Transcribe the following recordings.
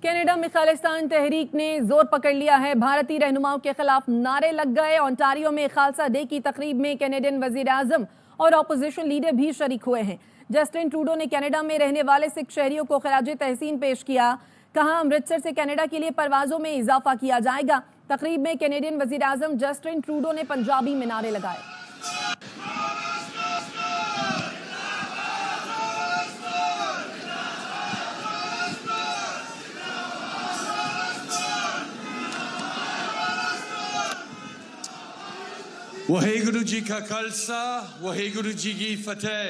Canada में खालिस्तान तहरीक ने जोर पकड़ लिया है। भारतीय रहनुमाओं के खिलाफ नारे लग गए। ओंटारियो में खालसा डे की तकरीब में कैनेडियन वजीर आजम और अपोजिशन लीडर भी शरीक हुए हैं। जस्टिन ट्रूडो ने कनाडा में रहने वाले सिख शहरियों को खिराज तहसीन पेश किया। कहा, अमृतसर से कनाडा के लिए परवाजों में इजाफा किया जाएगा। तकरीब में कैनेडियन वजीर आजम जस्टिन ट्रूडो ने पंजाबी में नारे लगाए। वाहेगुरु जी का खालसा, वाहेगुरु जी की फतेह।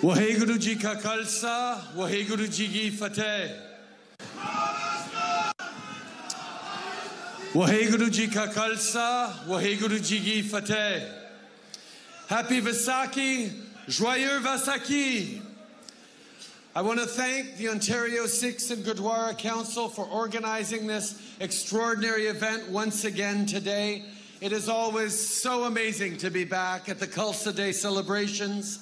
वाहेगुरु जी का खालसा, वाहेगुरु जी की फतेह। वाहेगुरु जी का खालसा, वाहेगुरु जी की फतेह। Happy Vaisakhi, Joyeux Vaisakhi. I want to thank the Ontario Sikhs and Gurdwara Council for organizing this extraordinary event once again today. It is always so amazing to be back at the Khalsa Day celebrations.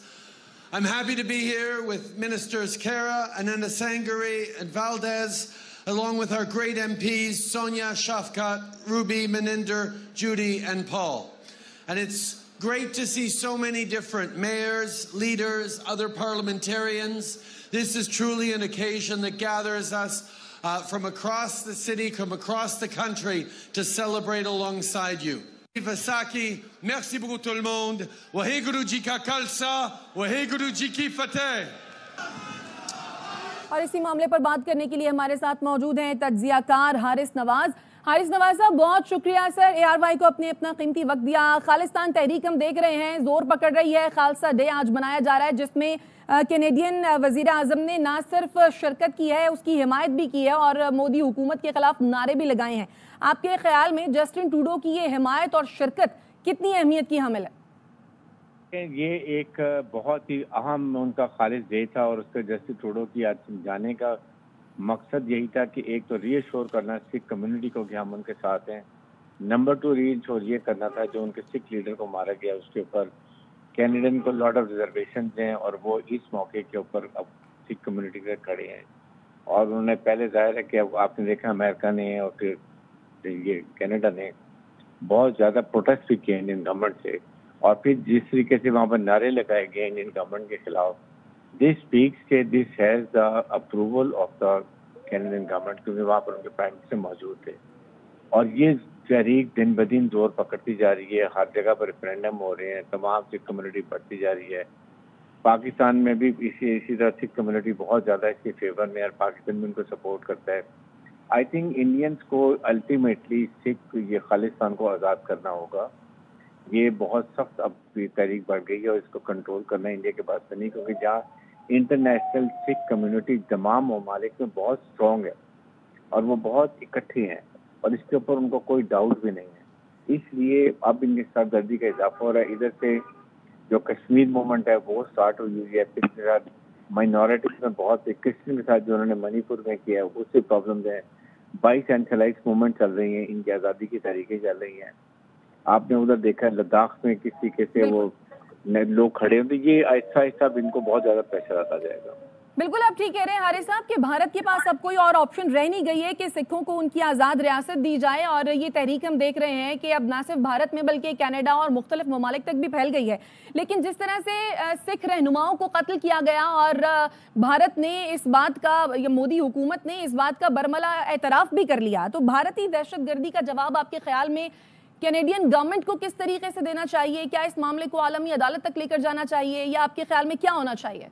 I'm happy to be here with Ministers Kara, Ananda Sangari and Valdez, along with our great MPs Sonia, Shafkat, Ruby, Meninder, Judy and Paul. And it's great to see so many different mayors, leaders, other parliamentarians. This is truly an occasion that gathers us from across the city, from across the country to celebrate alongside you. Vaisakhi, merci beaucoup tout le monde. Waheguru ji ka khalsa, waheguru ji ki fateh. और इसी मामले पर बात करने के लिए हमारे साथ मौजूद हैं तज्जियाकार हारिस नवाज। हारिस नवाज साहब, बहुत शुक्रिया सर, ARY को अपना कीमती वक्त दिया। खालिस्तान तहरीक हम देख रहे हैं जोर पकड़ रही है। खालसा डे आज मनाया जा रहा है, जिसमें कैनेडियन वजीर आजम ने ना सिर्फ शिरकत की है, उसकी हिमायत भी की है और मोदी हुकूमत के खिलाफ नारे भी लगाए हैं। आपके ख्याल में जस्टिन ट्रूडो की ये हिमायत और शिरकत कितनी अहमियत की हामिल है? ये एक बहुत ही अहम उनका खालिद डे था और उसके जस्टिन ट्रूडो की आज जाने का मकसद यही था कि एक तो रीअश्योर करना सिख कम्युनिटी को कि हम उनके साथ हैं, नंबर 2 रीअश्योर ये करना था जो उनके सिख लीडर को मारा गया उसके ऊपर कैनेडियन को लॉट ऑफ रिजर्वेशन हैं और वो इस मौके के ऊपर अब सिख कम्युनिटी के खड़े हैं। और उन्होंने पहले जाहिर है कि अब आपने देखा अमेरिका ने और फिर ये कनाडा ने बहुत ज़्यादा प्रोटेस्ट भी किए इंडियन गवर्नमेंट से, और फिर जिस तरीके से वहाँ पर नारे लगाए गए इंडियन गवर्नमेंट के खिलाफ, दिस स्पीक्स के this has the approval of the Canadian government, क्योंकि वहाँ पर उनके प्राइम मिनिस्टर मौजूद थे। और ये तहरीक दिन ब दिन जोर पकड़ती जा रही है, हर जगह पर रेफरेंडम हो रहे हैं, तमाम सिख कम्युनिटी बढ़ती जा रही है। पाकिस्तान में भी इसी तरह सिख कम्युनिटी बहुत ज़्यादा इसके फेवर में, और पाकिस्तान भी उनको सपोर्ट करता है। आई थिंक इंडियंस को अल्टीमेटली सिख ये खालिस्तान को आज़ाद करना होगा। ये बहुत सख्त अब तहरीक बढ़ गई है और इसको कंट्रोल करना इंडिया के पास से नहीं, क्योंकि जहाँ इंटरनेशनल सिख कम्युनिटी तमाम ममालिक में बहुत स्ट्रॉन्ग है और वो बहुत इकट्ठे हैं और इसके ऊपर उनको कोई डाउट भी नहीं है। इसलिए अब इनकी सरदर्दी का इजाफा हो रहा है। इधर से जो कश्मीर मूवमेंट है वो स्टार्ट हुई है, फिर माइनॉरिटीज में बहुत क्रिश्चियन के साथ जो उन्होंने मणिपुर में किया है उससे प्रॉब्लम्स हैं। 22 सेंट्रलाइज मूवमेंट चल रही हैं, इनकी आज़ादी की तरीके चल रही हैं। आपने उधर देखा लद्दाख में किस तरीके से वो लोग खड़े होते, ये आहिस्ता आहिस्ता इनको बहुत ज्यादा प्रेशर आता जाएगा। बिल्कुल, आप ठीक कह रहे हैं हारिस साहब कि भारत के पास अब कोई और ऑप्शन रह नहीं गई है कि सिखों को उनकी आज़ाद रियासत दी जाए। और ये तहरीक हम देख रहे हैं कि अब ना सिर्फ भारत में बल्कि कनाडा और मुख्तलिफ ममालिक तक भी फैल गई है। लेकिन जिस तरह से सिख रहनुमाओं को कत्ल किया गया और भारत ने इस बात का, मोदी हुकूमत ने इस बात का बरमला एतराफ़ भी कर लिया, तो भारतीय दहशतगर्दी का जवाब आपके ख्याल में कैनेडियन गवर्नमेंट को किस तरीके से देना चाहिए? क्या इस मामले को आलमी अदालत तक लेकर जाना चाहिए या आपके ख्याल में क्या होना चाहिए?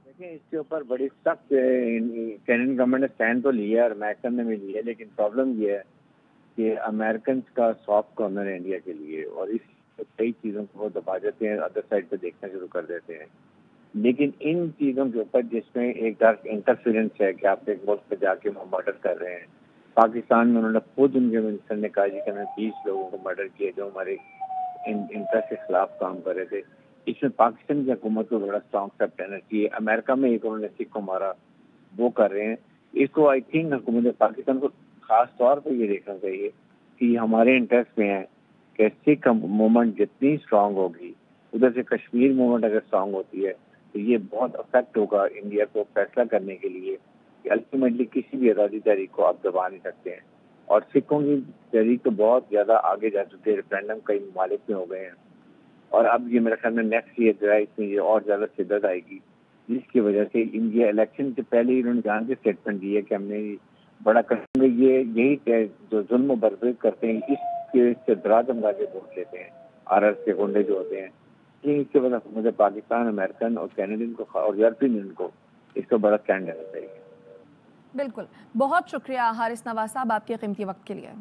देखिए, इसके ऊपर बड़ी सख्त कैनेडियन गवर्नमेंट ने स्टैंड तो लिया है और अमेरिकन ने भी लिया है, लेकिन प्रॉब्लम ये है कि अमेरिकन का सॉफ्ट कॉर्नर है इंडिया के लिए और इस कई चीज़ों को वो दबा देते हैं, अदर साइड पे देखना शुरू कर देते हैं। लेकिन इन चीज़ों के ऊपर जिसमें एक डार्क इंटरफेरेंस है कि आप एक मुल्क में जाके वो मर्डर कर रहे हैं। पाकिस्तान में उन्होंने खुद उनके मिनिस्टर ने कहा कि मैंने 20 लोगों को मर्डर किया जो हमारे इंटरेस्ट के खिलाफ काम कर रहे थे। इसमें पाकिस्तान की हुकूमत को बड़ा स्ट्रॉन्ग स्टेप लेना चाहिए। अमेरिका में एक उन्होंने सिख को मारा, वो कर रहे हैं। इसको आई थिंक हुकूमत पाकिस्तान को خاص طور پہ یہ دیکھنا چاہیے کہ ہمارے انٹرسٹ میں ہے کہ سکھ موومنٹ جتنی اسٹرانگ ہوگی، ادھر سے کشمیر موومنٹ اگر اسٹرانگ ہوتی ہے تو یہ بہت افیکٹ ہوگا انڈیا کو فیصلہ کرنے کے لیے کہ الٹیمیٹلی کسی بھی آزادی تحریک کو آپ دبا نہیں سکتے ہیں. اور سکھوں کی تحریک تو بہت زیادہ آگے جا چکے ہیں، ریفرینڈم کئی ممالک میں ہو گئے ہیں، اور اب یہ میرے خیال میں نیکسٹ ایئر جو ہے اس میں یہ اور زیادہ شدت آئے گی، جس کی وجہ سے انڈیا الیکشن سے پہلے ہی انہوں نے جان کے اسٹیٹمنٹ دی ہے کہ ہم نے بڑا کریں گے. یہی جو ظلم و بربری کرتے ہیں اس کے استدراج انداز سے ووٹ لیتے ہیں آر ایس کے گنڈے جو ہوتے ہیں. اس کے بعد مجھے پاکستان، امریکن اور کینیڈین کو اور یورپین یونین کو اس کا بڑا اسٹینڈ لینا چاہیے. بالکل، بہت شکریہ حارث نواز صاحب آپ کے قیمتی وقت کے لیے.